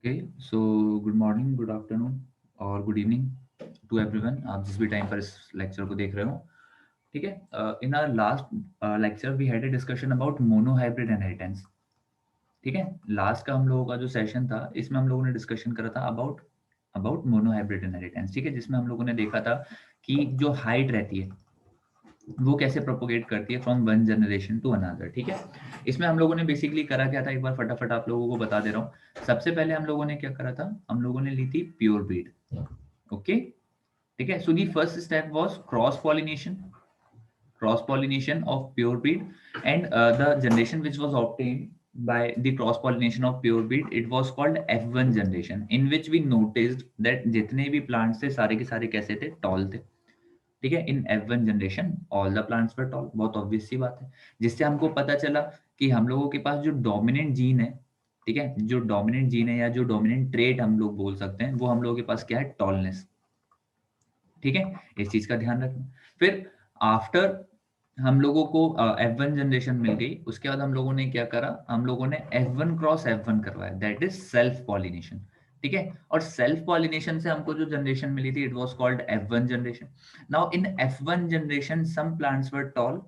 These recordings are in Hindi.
Okay so good morning, good afternoon और गुड इवनिंग टू एवरीवन। आप जिस भी टाइम पर इस लेक्चर को देख रहे हो, ठीक है। In our last lecture we had a discussion about monohybrid inheritance. ठीक है, लास्ट का हम लोगों का जो सेशन था इसमें हम लोगों ने डिस्कशन करा था about about monohybrid inheritance. ठीक है, जिसमें हम लोगों ने देखा था कि जो हाइट रहती है वो कैसे प्रोपोगेट करती है from one generation to another. ठीक है, इसमें हम लोगों ने बेसिकली करा क्या था, एक बार फटाफट आप लोगों को बता दे रहा हूँ। सबसे पहले हम लोगों ने क्या करा था, हम लोगों ने ली थी प्योर ब्रीड। ओके, ठीक है। So the first step was cross pollination of pure breed and the generation which was obtained by the cross pollination of pure breed, it was called F1 generation, in which we noticed that जितने भी प्लांट्स थे सारे के सारे कैसे थे, टॉल थे। ठीक है, इन F1 generation all the plants were toll. बहुत ऑब्वियस सी बात है, जिससे हमको पता चला कि हम लोगों के पास जो डोमिनेंट जीन है, ठीक है, जो डोमिनेंट जीन है या जो डोमिनेंट ट्रेट हम लोग बोल सकते हैं, वो हम लोगों के पास क्या है, टॉलनेस। ठीक है, इस चीज का ध्यान रखना। फिर आफ्टर हम लोगों को F1 जनरेशन मिल गई, उसके बाद हम लोगों ने क्या करा, हम लोगों ने F1 क्रॉस F1 करवाया, दैट इज सेल्फ पॉलिनेशन। ठीक है, और सेल्फ पॉलिनेशन से हमको जो जनरेशन मिली थी, it was called F1 generation. Now in F1 generation some plants were tall,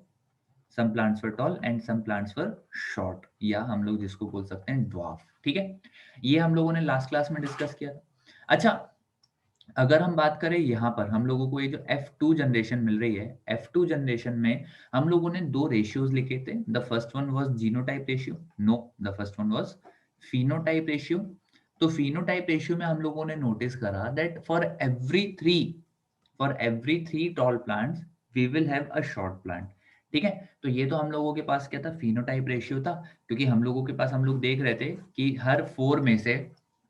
some plants were tall and some plants were short, या हम लोग जिसको बोल सकते हैं ड्वार्फ। ठीक है, ये हम लोगों ने लास्ट क्लास में डिस्कस किया था। अच्छा, अगर हम बात करें यहाँ पर हम लोगों को ये जो F2 जनरेशन मिल रही है, F2 जनरेशन में हम लोगों ने दो रेशियोज लिखे थे। The first one was genotype ratio, no, the first one was phenotype ratio. तो फिनोटाइप रेशियो में हम लोगों ने नोटिस करा that for every three tall plants we will have a short plant. ठीक है, तो ये तो हम लोगों के पास क्या था, फिनोटाइप रेशियो था, क्योंकि हम लोगों के पास हम लोग देख रहे थे कि हर फोर में से,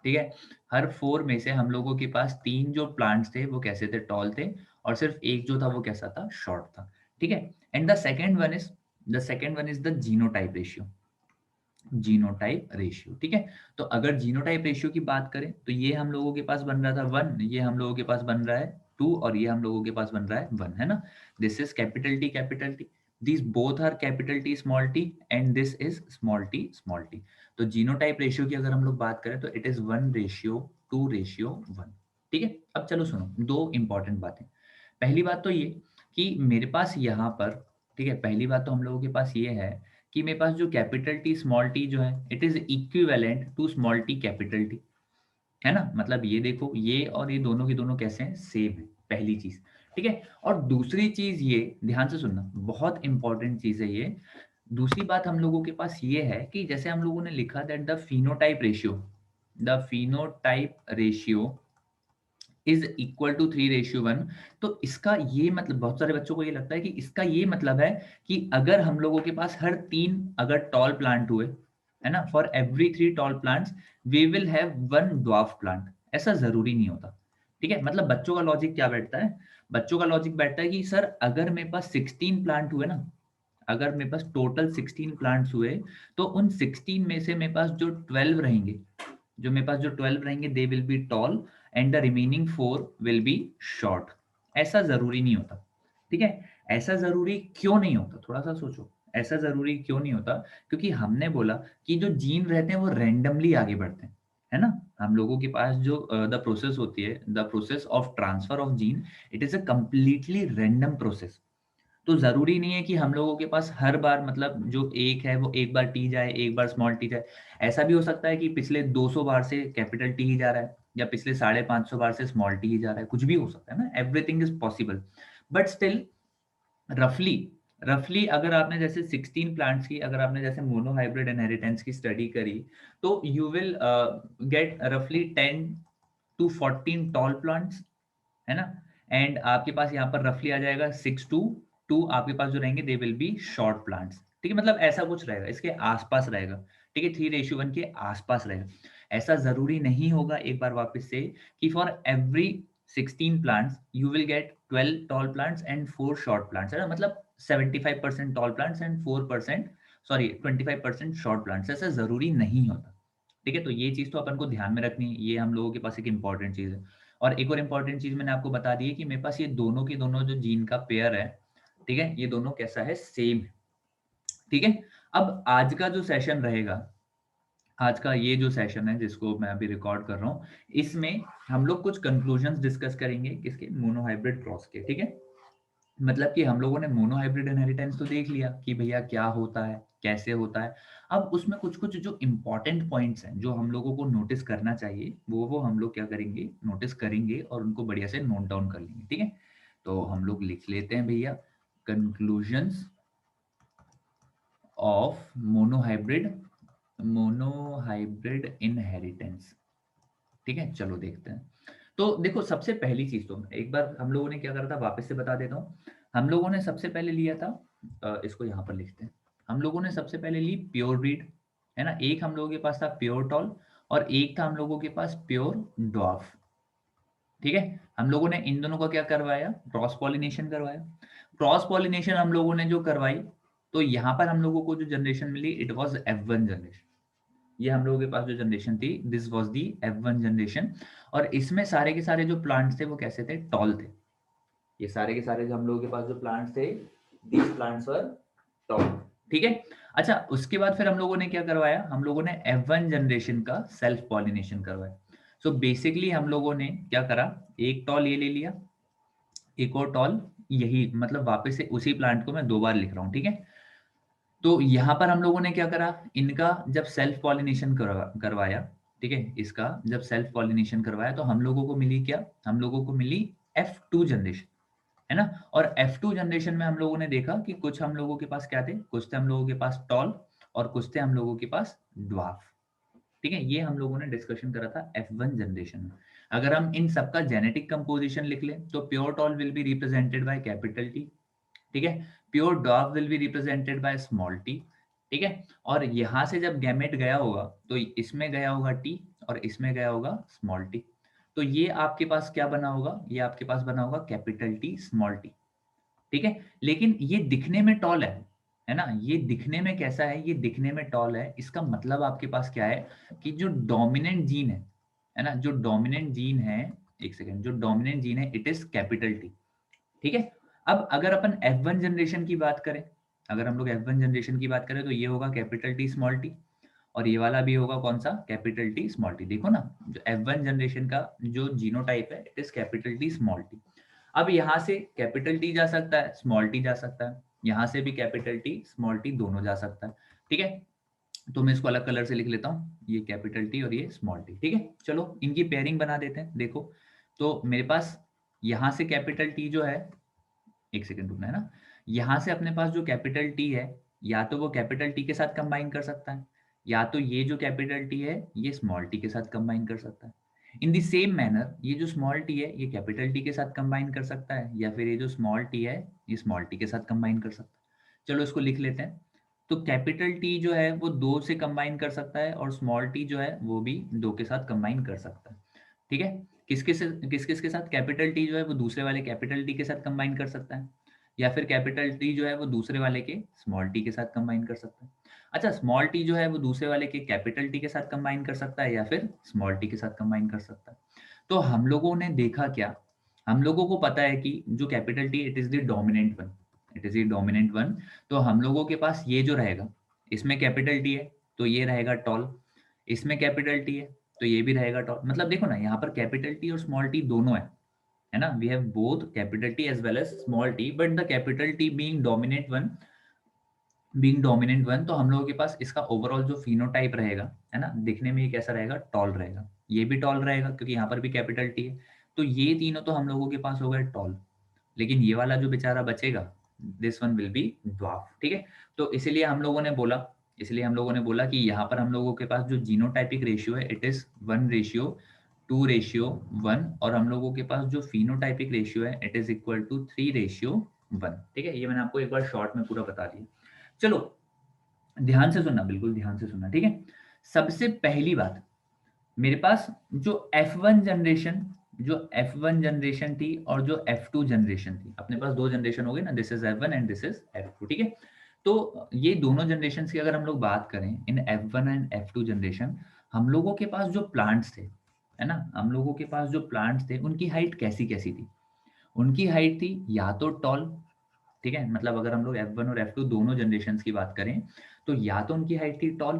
ठीक है, हर फोर में से हम लोगों के पास तीन जो प्लांट्स थे वो कैसे थे, टॉल थे, और सिर्फ एक जो था वो कैसा था, शॉर्ट था। ठीक है, and the second one is the genotype ratio, genotype ratio. ठीक है, तो अगर जीनोटाइप रेशियो की बात करें तो ये हम लोगों के पास बन रहा था 1, ये हम लोगों के पास बन रहा है 2, और ये हम लोगों के पास बन रहा है 1, है ना। This is capital T, these both are capital T small t and this is small t। तो जीनोटाइप रेशियो की अगर हम लोग बात करें तो इट इज 1:2:1। ठीक है, अब चलो सुनो दो इंपॉर्टेंट बातें। पहली बात तो ये कि मेरे पास यहाँ पर, ठीक है, पहली बात तो हम लोगों के पास ये है कि मेरे पास जो कैपिटल टी स्मॉल टी जो है, it is equivalent to small T capital T, है ना। मतलब ये देखो, ये और ये दोनों के दोनों कैसे हैं, सेम है, पहली चीज। ठीक है, और दूसरी चीज ये ध्यान से सुनना, बहुत इंपॉर्टेंट चीज है ये। दूसरी बात हम लोगों के पास ये है कि जैसे हम लोगों ने लिखा that the phenotype ratio is equal to 3:1। तो इसका ये मतलब, बहुत सारे बच्चों को ये लगता है कि इसका ये मतलब है कि अगर हम लोगों के पास हर तीन अगर टॉल प्लांट हुए, है ना, for every 3 tall plants we will have 1 dwarf plant. ऐसा जरूरी नहीं होता। ठीक है, मतलब बच्चों का लॉजिक क्या बैठता है, बच्चों का लॉजिक बैठता है कि सर अगर मेरे पास 16 प्लांट हुए ना, अगर मेरे पास टोटल 16 प्लांट्स हुए, तो उन 16 में से मेरे पास जो 12 रहेंगे, जो मेरे पास जो 12 रहेंगे, they will be tall and the remaining 4 will be short. ऐसा जरूरी नहीं होता। ठीक है, ऐसा जरूरी क्यों नहीं होता, थोड़ा सा सोचो, ऐसा जरूरी क्यों नहीं होता, क्योंकि हमने बोला कि जो जीन रहते हैं वो रैंडमली आगे बढ़ते हैं, है ना। हम लोगों के पास जो द प्रोसेस होती है, the process of transfer of gene, it is a completely random process. तो जरूरी नहीं है कि हम लोगों के पास हर बार, मतलब जो एक है वो एक बार टी जाए, एक बार स्मॉल टी जाए। ऐसा भी हो सकता है कि पिछले 200 बार से कैपिटल टी ही जा रहा है, या पिछले 550 बार से स्मॉल टी ही जा रहा है, कुछ भी हो सकता है ना, everything is possible. But still रफली रफली अगर आपने जैसे 16 प्लांट्स की, अगर आपने जैसे मोनो हाइब्रिड इनहेरिटेंस की स्टडी करी, तो यू विल गेट रफली 10 to 14 टॉल प्लांट्स, है ना। एंड आपके पास यहाँ पर रफली आ जाएगा 6 to 2 आपके पास जो रहेंगे, they will be short plants. ठीक है, मतलब ऐसा कुछ रहेगा, इसके आसपास रहेगा। ठीक है, 3:1 के आसपास रहेगा। ऐसा जरूरी नहीं होगा, एक बार वापस से, कि for every 16 plants you will get 12 tall plants and 4 short plants, है ना। मतलब 75% tall plants and 4%, sorry 25% short plants, ऐसा जरूरी नहीं होता। ठीक है, तो ये चीज तो अपन को ध्यान में रखनी है, ये हम लोगों के पास एक इंपॉर्टेंट चीज है। और एक और इंपॉर्टेंट चीज मैंने आपको बता दी है कि मेरे पास ये दोनों के दोनों जो जीन का पेयर है, ठीक है, ये दोनों कैसा है, सेम है। ठीक है, अब आज का जो सेशन रहेगा, आज का ये जो सेशन है जिसको मैं अभी रिकॉर्ड कर रहा हूँ, इसमें हम लोग कुछ कंक्लूजन्स डिस्कस करेंगे किसके, मोनोहाइब्रिड क्रॉस के, ठीक है। मतलब कि हम लोगों ने मोनोहाइब्रिड इनहेरिटेंस तो देख लिया कि भैया क्या होता है, कैसे होता है। अब उसमें कुछ कुछ जो इंपॉर्टेंट पॉइंट्स हैं जो हम लोगों को नोटिस करना चाहिए, वो हम लोग क्या करेंगे, नोटिस करेंगे और उनको बढ़िया से नोट डाउन कर लेंगे, ठीक है। तो हम लोग लिख लेते हैं भैया, कंक्लूजन्स ऑफ मोनोहाइब्रिड इनहेरिटेंस, ठीक है। चलो देखते हैं। तो देखो, सबसे पहली चीज तो एक बार हम लोगों ने क्या करा था, वापस से बता देता हूँ। हम लोगों ने सबसे पहले लिया था, इसको यहाँ पर लिखते हैं। हम लोगों ने सबसे पहले ली प्योर ब्रीड, है ना। एक हम लोगों के पास था प्योर टॉल और एक था हम लोगों के पास प्योर ड्वार्फ, ठीक है। हम लोगों ने इन दोनों का क्या करवाया, क्रॉस पॉलिनेशन करवाया। क्रॉस पॉलिनेशन हम लोगों ने जो करवाई, तो यहाँ पर हम लोगों को जो जनरेशन मिली, इट वॉज F1 जनरेशन। ये हम लोगों के पास जो जनरेशन थी, this was the F1 generation. और इसमें सारे के सारे जो प्लांट्स थे वो कैसे थे, टॉल थे। ये सारे के सारे जो हम लोगों के पास जो प्लांट्स थे, दीज प्लांट्स वर टॉल, ठीक है। अच्छा, उसके बाद फिर हम लोगों ने क्या करवाया, हम लोगों ने F1 जनरेशन का सेल्फ पॉलिनेशन करवाया। सो बेसिकली हम लोगों ने क्या करा, एक टॉल ये ले लिया, एक और टॉल, यही मतलब वापस से उसी प्लांट को मैं दो बार लिख रहा हूँ, ठीक है। तो यहाँ पर हम लोगों ने क्या करा, इनका जब सेल्फ पॉलिनेशन करवाया, ठीक है, इसका जब सेल्फ पॉलिनेशन करवाया तो हम लोगों को मिली क्या, हम लोगों को मिली F2 जनरेशन, है ना। और F2 जनरेशन में हम लोगों ने देखा कि कुछ हम लोगों के पास क्या थे, कुछ थे हम लोगों के पास टॉल और कुछ थे हम लोगों के पास ड्वार्फ, ठीक है। ये हम लोगों ने डिस्कशन करा था F1 जनरेशन में। अगर हम इन सबका जेनेटिक कंपोजिशन लिख लें तो pure tall will be represented by capital T, ठीक है। Pure dog will be represented by small T, ठीक है। और यहां से जब गैमेट गया होगा तो इसमें गया होगा टी और इसमें गया होगा स्मॉल टी। तो ये आपके पास क्या बना होगा, ये आपके पास बना होगा कैपिटल टी स्मॉल टी, ठीक है। लेकिन ये दिखने में टॉल है ना। ये दिखने में कैसा है, ये दिखने में टॉल है। इसका मतलब आपके पास क्या है कि जो डोमिनेंट जीन है ना, जो डोमिनेंट जीन है, एक सेकेंड, जो डोमिनेंट जीन है इट इज कैपिटल टी, ठीक है। अब अगर अपन F1 जनरेशन की बात करें, अगर हम लोग F1 जनरेशन की बात करें तो ये होगा कैपिटल टी स्मॉल टी और ये वाला भी होगा कौन सा, कैपिटल टी स्मॉल टी। देखो ना, जो F1 जनरेशन का जो जीनोटाइप है it is capital T small T. अब यहाँ से कैपिटल टी जा सकता है, स्मॉल टी जा सकता है, यहाँ से भी कैपिटल टी स्मॉल टी दोनों जा सकता है, ठीक है। तो मैं इसको अलग कलर से लिख लेता हूँ, ये कैपिटल टी और ये स्मॉल टी, ठीक है। चलो इनकी पेयरिंग बना देते हैं। देखो, तो मेरे पास यहाँ से कैपिटल टी जो है, एक सेकंड रुकना है ना, यहाँ से अपने पास जो कैपिटल टी है, या तो वो कैपिटल टी के साथ कंबाइन कर सकता है, या तो ये जो कैपिटल टी है ये स्मॉल टी के साथ कंबाइन कर सकता है। इन द सेम मैनर ये जो स्मॉल टी है ये कैपिटल टी के साथ कंबाइन कर सकता है, या फिर ये जो स्मॉल टी है ये स्मॉल टी के साथ कंबाइन कर सकता है। चलो इसको लिख लेते हैं। तो कैपिटल टी जो है वो दो से कंबाइन कर सकता है और स्मॉल टी जो है वो भी दो के साथ कंबाइन कर सकता है, ठीक है। किस किस के साथ, कैपिटल टी जो है वो दूसरे वाले कैपिटल टी के साथ कंबाइन कर सकता है, या फिर कैपिटल टी जो है वो दूसरे वाले के स्मॉल टी के साथ कंबाइन कर सकता है। अच्छा, स्मॉल टी जो है वो दूसरे वाले के कैपिटल टी के साथ कंबाइन कर सकता है या फिर स्मॉल टी के साथ कंबाइन कर सकता है। तो हम लोगों ने देखा क्या, हम लोगों को पता है कि जो capital T it is the dominant one, it is the dominant one. तो हम लोगों के पास ये जो रहेगा, इसमें कैपिटल टी है तो ये रहेगा टॉल, इसमें कैपिटल टी है तो ये भी रहेगा टॉल। मतलब देखो ना, यहाँ पर कैपिटल टी और स्मॉल टी दोनों है ना। We have both capital T as well as small T, but the capital T being dominant one, तो हम लोगों के पास इसका ओवरऑल जो फिनोटाइप रहेगा, है ना, दिखने में ये कैसा रहेगा, टॉल रहेगा। ये भी टॉल रहेगा क्योंकि यहाँ पर भी कैपिटल टी है। तो ये तीनों तो हम लोगों के पास हो गए टॉल, लेकिन ये वाला जो बेचारा बचेगा, this one will be dwarf, ठीक है। तो इसीलिए हम लोगों ने बोला, इसलिए हम लोगों ने बोला कि यहाँ पर हम लोगों के पास जो जीनोटाइपिक रेशियो है इट इज 1:2:1, और हम लोगों के पास जो फिनोटाइपिक रेशियो है इट इज इक्वल टू 3:1, ठीक है। ये मैंने आपको एक बार शॉर्ट में पूरा बता दिया। चलो ध्यान से सुनना, बिल्कुल ध्यान से सुनना, ठीक है। सबसे पहली बात, मेरे पास जो F1 जनरेशन, जो F1 जनरेशन थी और जो F2 जनरेशन थी, अपने पास दो जनरेशन हो गए ना, this is F1 and this is F2, ठीक है। तो ये दोनों जनरेशन की अगर हम लोग बात करें, इन F1 एंड F2 जनरेशन, हम लोगों के पास जो प्लांट्स थे, है ना, हम लोगों के पास जो प्लांट्स थे उनकी हाइट कैसी कैसी थी। उनकी हाइट थी या तो टॉल, ठीक है, मतलब अगर हम लोग F1 और F2 दोनों जनरेशन की बात करें तो या तो उनकी हाइट थी टॉल,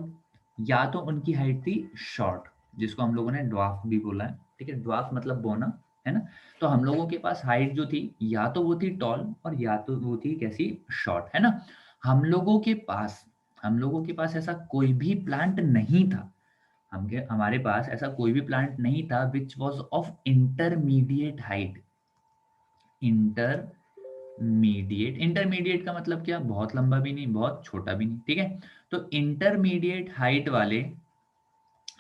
या तो उनकी हाइट थी शॉर्ट, जिसको हम लोगों ने ड्वार्फ भी बोला है, ठीक है, ड्वार्फ मतलब बोना, है ना। तो हम लोगों के पास हाइट जो थी या तो वो थी टॉल और या तो वो थी कैसी, शॉर्ट, है ना। हम लोगों के पास हम लोगों के पास ऐसा कोई भी प्लांट नहीं था, हमारे पास ऐसा कोई भी प्लांट नहीं था which was of intermediate height. Intermediate का मतलब क्या, बहुत लंबा भी नहीं बहुत छोटा भी नहीं, ठीक है। तो इंटरमीडिएट हाइट वाले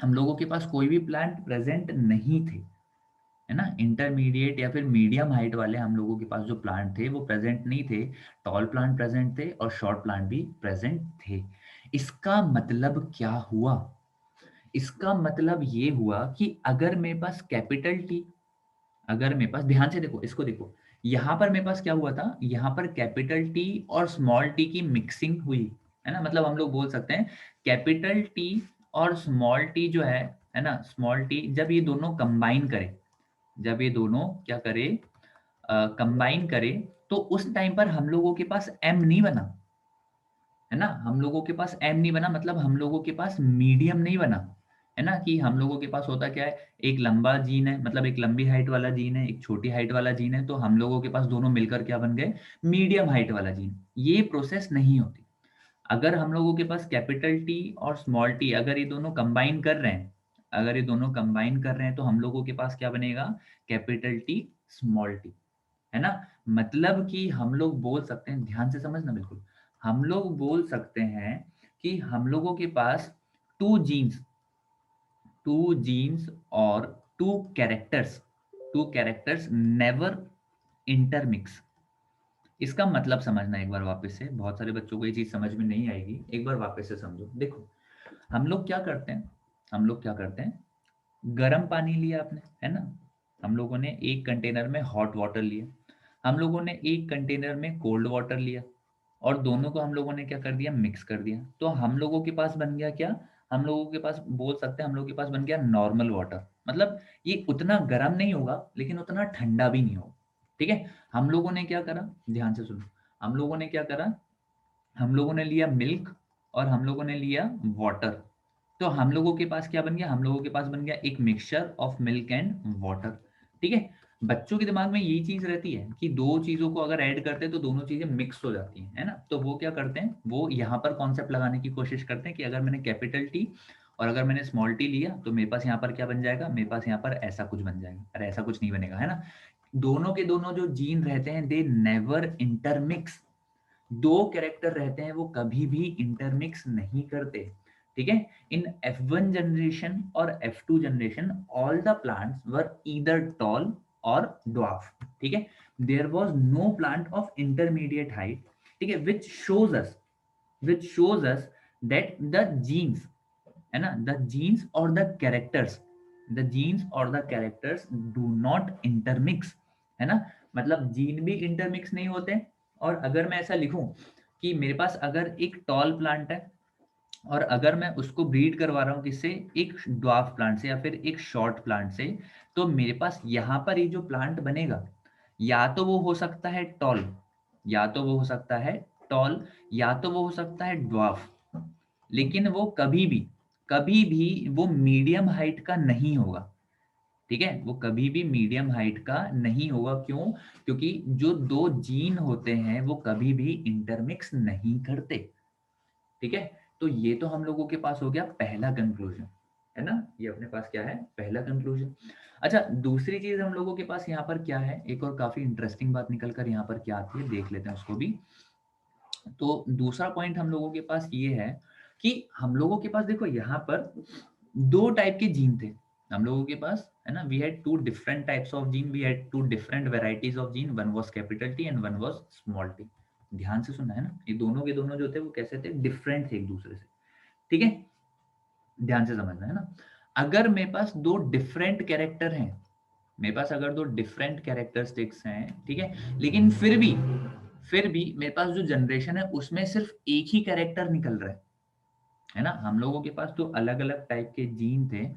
हम लोगों के पास कोई भी प्लांट प्रेजेंट नहीं थे, है ना। इंटरमीडिएट या फिर मीडियम हाइट वाले हम लोगों के पास जो प्लांट थे वो प्रेजेंट नहीं थे। टॉल प्लांट प्रेजेंट थे और शॉर्ट प्लांट भी प्रेजेंट थे। इसका मतलब क्या हुआ, इसका मतलब ये हुआ कि अगर मेरे पास कैपिटल टी, अगर मेरे पास, ध्यान से देखो इसको देखो, यहाँ पर मेरे पास क्या हुआ था, यहाँ पर कैपिटल टी और स्मॉल टी की मिक्सिंग हुई, है ना। मतलब हम लोग बोल सकते हैं कैपिटल टी और स्मॉल टी जो है ना, स्मॉल टी जब ये दोनों कंबाइन करे, जब ये दोनों क्या करे, कंबाइन करे, तो उस टाइम पर हम लोगों के पास एम नहीं बना, है ना। हम लोगों के पास एम नहीं बना, मतलब हम लोगों के पास मीडियम नहीं बना, है ना। कि हम लोगों के पास होता क्या है, एक लंबा जीन है, मतलब एक लंबी हाइट वाला जीन है, एक छोटी हाइट वाला जीन है, तो हम लोगों के पास दोनों मिलकर क्या बन गए, मीडियम हाइट वाला जीन। ये प्रोसेस नहीं होती। अगर हम लोगों के पास कैपिटल टी और स्मॉल टी अगर ये दोनों कंबाइन कर रहे हैं, अगर ये दोनों कंबाइन कर रहे हैं तो हम लोगों के पास क्या बनेगा, कैपिटल टी स्मॉल टी, है ना। मतलब कि हम लोग बोल सकते हैं, ध्यान से समझना बिल्कुल, हम लोग बोल सकते हैं कि हम लोगों के पास टू जीन्स टू जीन्स और टू कैरेक्टर्स नेवर इंटरमिक्स। इसका मतलब समझना एक बार वापस से, बहुत सारे बच्चों को ये चीज समझ में नहीं आएगी, एक बार वापस से समझो। देखो हम लोग क्या करते हैं, हम लोग क्या करते हैं, गर्म पानी लिया आपने, है ना। हम लोगों ने एक कंटेनर में हॉट वाटर लिया, हम लोगों ने एक कंटेनर में कोल्ड वाटर लिया, और दोनों को हम लोगों ने क्या कर दिया, मिक्स कर दिया। तो हम लोगों के पास बन गया क्या, हम लोगों के पास बोल सकते हैं हम लोगों के पास बन गया नॉर्मल वाटर। मतलब ये उतना गर्म नहीं होगा लेकिन उतना ठंडा भी नहीं होगा, ठीक है। हम लोगों ने क्या करा, ध्यान से सुनो, हम लोगों ने क्या करा, हम लोगों ने लिया मिल्क और हम लोगों ने लिया वाटर। तो हम लोगों के पास क्या बन गया, हम लोगों के पास बन गया एक mixture of milk and water, ठीक है। बच्चों के दिमाग में यही चीज रहती है कि दो चीजों को अगर ऐड करते हैं तो दोनों चीजें मिक्स हो जाती हैं, है ना। तो वो क्या करते हैं, वो यहाँ पर कॉन्सेप्ट लगाने की कोशिश करते हैं कि अगर मैंने कैपिटल टी और अगर मैंने स्मॉल टी लिया तो मेरे पास यहाँ पर क्या बन जाएगा, मेरे पास यहाँ पर ऐसा कुछ बन जाएगा। अरे ऐसा कुछ नहीं बनेगा, है ना। दोनों के दोनों जो जीन रहते हैं दे नेवर इंटरमिक्स। दो कैरेक्टर रहते हैं वो कभी भी इंटरमिक्स नहीं करते, ठीक है। इन F1 जनरेशन और F2 generation all the plants were either tall और ड्वार्फ, ठीक है। There was no plant of intermediate height, ठीक है, which shows us that the genes, है ना, द जीन्स और the characters do not intermix, है ना। मतलब जीन भी इंटरमिक्स नहीं होते। और अगर मैं ऐसा लिखूं कि मेरे पास अगर एक टॉल प्लांट है और अगर मैं उसको ब्रीड करवा रहा हूँ किससे, एक ड्वार्फ प्लांट से या फिर एक शॉर्ट प्लांट से, तो मेरे पास यहाँ पर ये जो प्लांट बनेगा या तो वो हो सकता है टॉल, या तो वो हो सकता है टॉल, या तो वो हो सकता है ड्वार्फ, लेकिन वो कभी भी वो मीडियम हाइट का नहीं होगा, ठीक है। वो कभी भी मीडियम हाइट का नहीं होगा, क्यों, क्योंकि जो दो जीन होते हैं वो कभी भी इंटरमिक्स नहीं करते, ठीक है। तो ये तो हम लोगों के पास हो गया पहला कंक्लूजन, है ना। ये अपने पास क्या है, पहला कंक्लूजन। अच्छा दूसरी चीज हम लोगों के पास यहाँ पर क्या है, एक और काफी इंटरेस्टिंग बात निकल कर यहाँ पर क्या आती है, देख लेते हैं उसको भी। तो दूसरा पॉइंट हम लोगों के पास ये है कि हम लोगों के पास देखो यहाँ पर दो टाइप के जीन थे हम लोगों के पास, है ना। We had two different types of gene, we had two different varieties of gene, one was capital T and one was small T. ध्यान से सुनना, है ना, ये दोनों के दोनों जो थे वो कैसे थे, डिफरेंट थे एक दूसरे से, ठीक है। ध्यान से समझना, है ना। अगर मेरे पास दो डिफरेंट कैरेक्टर हैं, मेरे पास अगर दो डिफरेंट कैरेक्टरिस्टिक्स हैं, ठीक है, लेकिन फिर भी मेरे पास जो जनरेशन है उसमें सिर्फ एक ही कैरेक्टर निकल रहा है ना। हम लोगों के पास दो अलग अलग टाइप के जीन थे,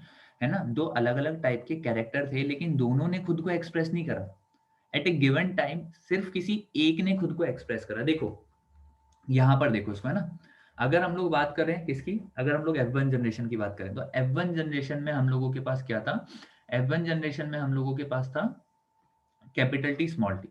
है ना, दो अलग अलग टाइप के कैरेक्टर थे, लेकिन दोनों ने खुद को एक्सप्रेस नहीं करा एट ए गिवन टाइम, सिर्फ किसी एक ने खुद को एक्सप्रेस करा। देखो यहाँ पर देखो इसको, है ना। अगर हम लोग बात करें किसकी, अगर हम लोग F1 जनरेशन की बात करें तो F1 जनरेशन में हम लोगों के पास क्या था, F1 जनरेशन में हम लोगों के पास था कैपिटल टी स्मॉल टी,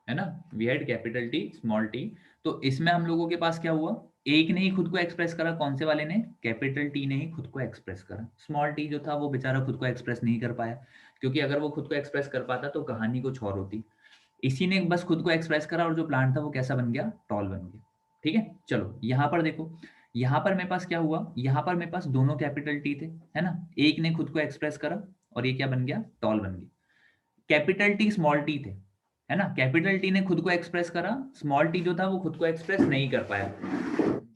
है ना, we had capital T small T. तो इसमें हम लोगों के पास क्या हुआ, एक ने ही खुद को एक्सप्रेस करा, कौन से वाले ने, कैपिटल टी ने ही खुद को एक्सप्रेस करा। स्मॉल टी जो था वो बेचारा खुद को एक्सप्रेस नहीं कर पाया, क्योंकि अगर वो खुद को एक्सप्रेस कर पाता तो कहानी कुछ और होती। इसी ने बस खुद को एक्सप्रेस करा और जो प्लांट था वो कैसा बन गया, टॉल बन गया। ठीक है, चलो यहाँ पर देखो, यहाँ पर मेरे पास क्या हुआ, यहाँ पर मेरे पास दोनों कैपिटल टी थे, है ना, एक ने खुद को एक्सप्रेस करा और ये क्या बन गया, टॉल बन गया। कैपिटल टी स्मॉल टी थे, है ना, कैपिटल टी ने खुद को एक्सप्रेस करा, स्मॉल टी जो था वो खुद को एक्सप्रेस नहीं कर पाया।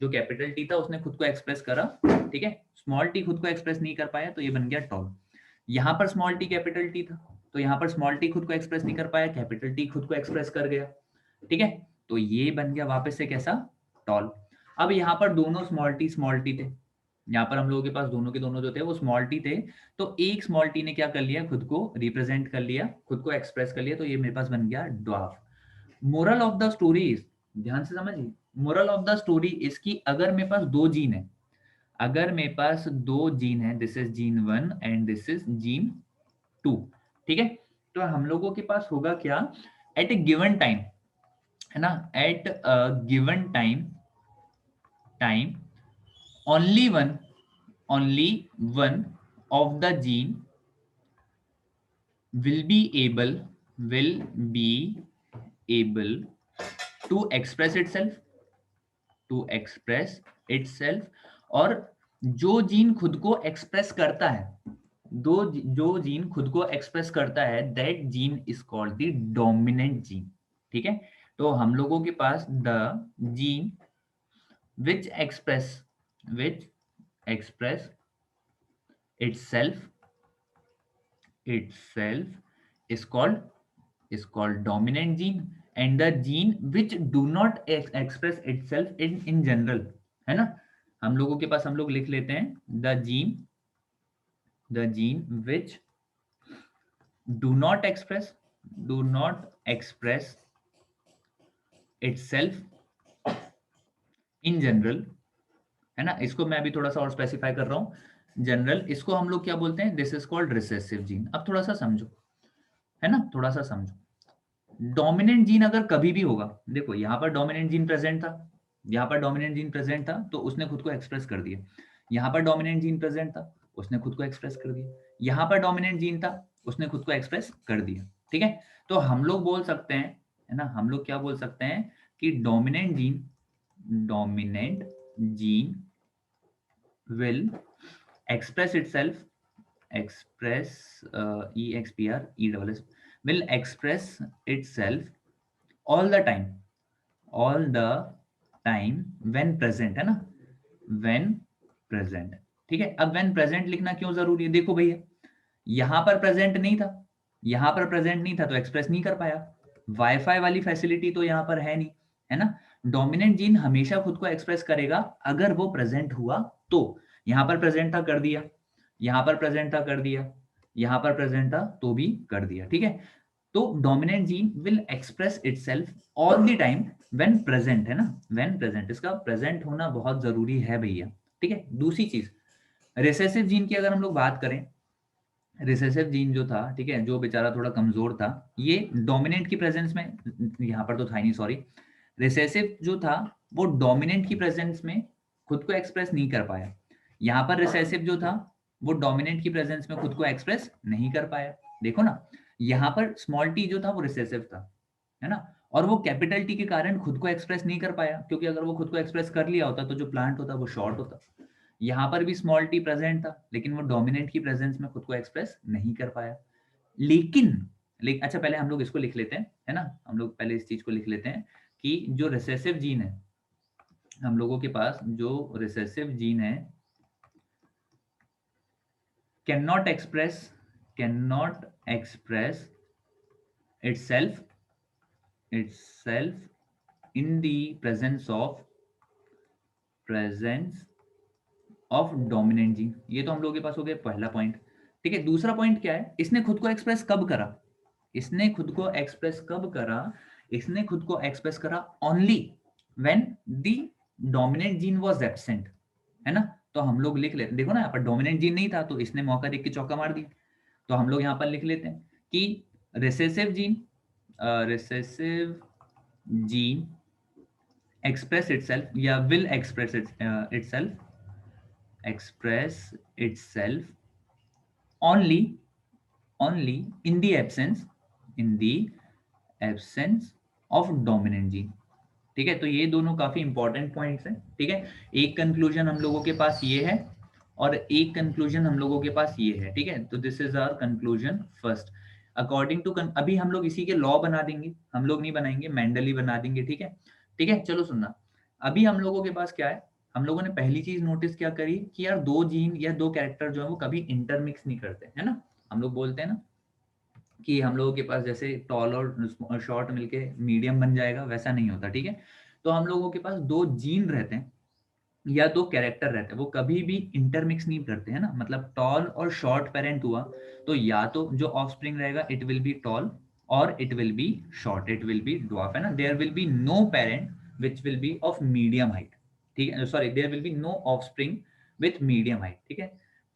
जो कैपिटल टी था उसने खुद को एक्सप्रेस करा, ठीक है, स्मॉल टी खुद को एक्सप्रेस नहीं कर पाया, तो ये बन गया टॉल। यहाँ पर स्मॉल टी कैपिटल टी था, तो यहाँ पर स्मॉल टी खुद को एक्सप्रेस नहीं कर पाया, कैपिटल टी खुद को एक्सप्रेस कर गया। ठीक है, तो ये बन गया वापस से कैसा, टॉल। अब यहाँ पर दोनों स्मॉल टी थे, यहाँ पर हम लोगों के पास दोनों के दोनों जो थे वो स्मॉल टी थे, तो एक स्मॉल टी ने क्या कर लिया, खुद को रिप्रेजेंट कर लिया, खुद को एक्सप्रेस कर लिया, तो ये मेरे पास बन गया dwarf. Moral of the story is, ध्यान से समझिए, मोरल ऑफ द स्टोरी इसकी, अगर मेरे पास दो जीन है, अगर मेरे पास दो जीन है, this is gene 1 and this is gene 2, ठीक है, तो हम लोगों के पास होगा क्या, एट ए गिवन टाइम, है ना, at a given time only one of the gene will be able to express itself, और जो जीन खुद को एक्सप्रेस करता है, जो जीन खुद को एक्सप्रेस करता है, that gene is called the dominant gene. ठीक है, तो हम लोगों के पास the gene which express itself is called dominant gene, and the gene which do not express itself in general, है ना, हम लोगों के पास हम लोग लिख लेते हैं the gene which do not express itself in general, है ना, इसको मैं अभी थोड़ा सा और स्पेसिफाई कर रहा हूं, जनरल, इसको हम लोग क्या बोलते हैं, this is called recessive gene. अब थोड़ा सा समझो, है ना, थोड़ा सा समझो, डोमिनेंट जीन अगर कभी भी होगा, देखो यहाँ पर डोमिनेंट जीन प्रेजेंट था, यहाँ पर डोमिनेंट जीन प्रेजेंट था तो उसने खुद को एक्सप्रेस कर दिया, यहाँ पर डोमिनेंट जीन प्रेजेंट था, उसने खुद को एक्सप्रेस कर दिया, यहाँ पर डोमिनेंट जीन था, उसने खुद को एक्सप्रेस कर दिया। ठीक है, तो हम लोग बोल सकते हैं, है ना, हम लोग क्या बोल सकते हैं कि dominant gene will express itself, will express itself all the time when present, है ना, when present। ठीक है, अब when present लिखना क्यों जरूरी है, देखो भैया, यहां पर प्रेजेंट नहीं था, यहां पर प्रेजेंट नहीं था तो एक्सप्रेस नहीं कर पाया, वाईफाई वाली फैसिलिटी तो यहां पर है नहीं, है ना, डोमिनेंट जीन हमेशा खुद को एक्सप्रेस करेगा अगर वो प्रेजेंट हुआ तो, यहां पर प्रेजेंट था कर दिया, यहां पर प्रेजेंट था कर दिया, यहां पर प्रेजेंट था तो भी कर दिया। ठीक है, तो dominant gene will express itself all the time when present, है ना, व्हेन प्रेजेंट, इसका प्रेजेंट होना बहुत जरूरी है भैया। ठीक है, दूसरी चीज, रिसेसिव जीन की अगर हम लोग बात करें, रिसेसिव जीन जो था, ठीक है, जो बेचारा थोड़ा कमजोर था, ये डोमिनेंट की प्रेजेंस में, यहाँ पर तो था ही नहीं, सॉरी, रिसेसिव जो था वो डोमिनेंट की प्रेजेंस में खुद को एक्सप्रेस नहीं कर पाया, यहाँ पर रिसेसिव जो था वो डोमिनेंट की प्रेजेंस में खुद को एक्सप्रेस नहीं कर पाया। देखो ना, यहाँ पर स्मॉल टी जो था वो रिसेसिव था, है ना, और वो कैपिटल टी के कारण खुद को एक्सप्रेस नहीं कर पाया, क्योंकि अगर वो खुद को एक्सप्रेस कर लिया होता तो जो प्लांट होता वो शॉर्ट होता। यहाँ पर भी स्मॉल टी प्रेजेंट था, लेकिन वो डोमिनेंट की प्रेजेंस में खुद को एक्सप्रेस नहीं कर पाया। लेकिन अच्छा, पहले हम लोग इसको लिख लेते हैं, है ना, हम लोग पहले इस चीज को लिख लेते हैं कि जो रिसेसिव जीन है, हम लोगों के पास जो रिसेसिव जीन है, can not express itself in the presence of dominant gene। ये तो हम लोगों के पास हो गया पहला पॉइंट। ठीक है, दूसरा पॉइंट क्या है, इसने खुद को एक्सप्रेस कब करा, इसने खुद को एक्सप्रेस कब करा, इसने खुद को एक्सप्रेस करा only when the dominant gene was absent, है ना, तो हम लोग लिख लेते, देखो ना यहाँ पर डोमिनेंट जीन नहीं था तो इसने मौका देख के चौका मार दिया, तो हम लोग यहाँ पर लिख लेते हैं कि रिसेसिव जीन express itself या will express itself only in the absence of dominant gene। ठीक है, तो ये दोनों काफी इंपॉर्टेंट पॉइंट्स हैं। ठीक है, एक कंक्लूजन हम लोगों के पास ये है और एक कंक्लूजन हम लोगों के पास ये है। ठीक है, तो this is our conclusion first according to अभी हम लोग इसी के लॉ बना देंगे, हम लोग नहीं बनाएंगे, मेंडल ही बना देंगे। ठीक है, ठीक है, चलो सुनना, अभी हम लोगों के पास क्या है, हम लोगों ने पहली चीज नोटिस क्या करी कि यार दो जीन या दो कैरेक्टर जो है वो कभी इंटरमिक्स नहीं करते, है ना। हम लोग बोलते हैं ना कि हम लोगों के पास जैसे टॉल और शॉर्ट मिलके मीडियम बन जाएगा, वैसा नहीं होता। ठीक है, तो हम लोगों के पास दो जीन रहते हैं या दो कैरेक्टर रहते हैं, वो कभी भी इंटरमिक्स नहीं करते, है ना। मतलब टॉल और शॉर्ट पेरेंट हुआ तो या तो जो ऑफस्प्रिंग रहेगा इट विल बी टॉल और it will be short, it will be dwarf, है ना। There will be no parent which will be of medium height. ठीक है, sorry, there will be no offspring with medium height. ठीक है,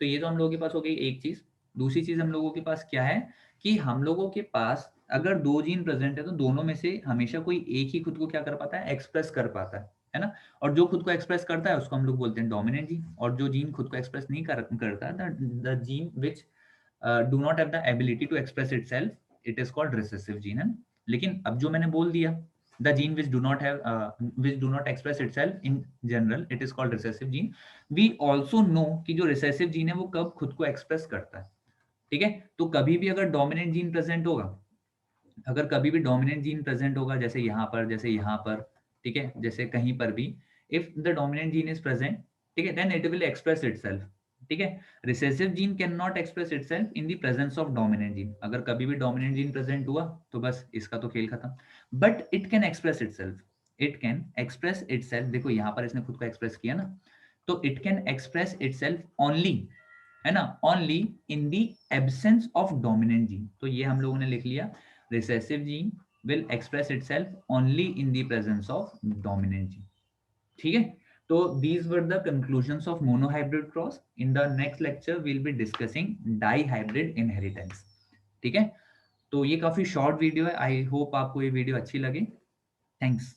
तो ये तो हम लोगों के पास हो गई एक चीज। दूसरी चीज हम लोगों के पास क्या है कि हम लोगों के पास अगर दो जीन प्रेजेंट है तो दोनों में से हमेशा कोई एक ही खुद को क्या कर पाता है, एक्सप्रेस कर पाता है ना। और जो खुद को एक्सप्रेस करता है उसको हम लोग बोलते हैं डोमिनेंट जीन, और जो जीन खुद को एक्सप्रेस नहीं करता, the gene which do not have the ability to express itself, it is called recessive gene, है। लेकिन अब जो मैंने बोल दिया, the gene which do not express itself in general, it is called recessive gene. We also know कि जो रिसेसिव जीन है वो कब खुद को एक्सप्रेस करता है। ठीक है, तो कभी भी अगर डोमिनेंट जीन प्रेजेंट होगा, अगर कभी भी डोमिनेंट जीन प्रेजेंट होगा, जैसे यहाँ पर, जैसे यहाँ पर, ठीक है, जैसे कहीं पर भी, if the dominant gene is present, ठीक है, then it will express itself. ठीक है, recessive gene can not express itself in the presence of dominant gene. अगर कभी भी डोमिनेंट जीन प्रेजेंट हुआ तो बस इसका तो खेल खत्म। But it can express itself, it can express itself, देखो यहाँ पर इसने खुद को एक्सप्रेस किया ना, तो it can express itself only, है ना, only in the absence of dominant gene. तो ये हम लोगों ने लिख लिया, recessive gene will express itself only in the presence of dominant gene। ठीक है, तो these were the conclusions of monohybrid cross। in the next lecture we'll be discussing dihybrid inheritance। ठीक है, तो ये काफी शॉर्ट वीडियो है, आई होप आपको ये वीडियो अच्छी लगे। थैंक्स।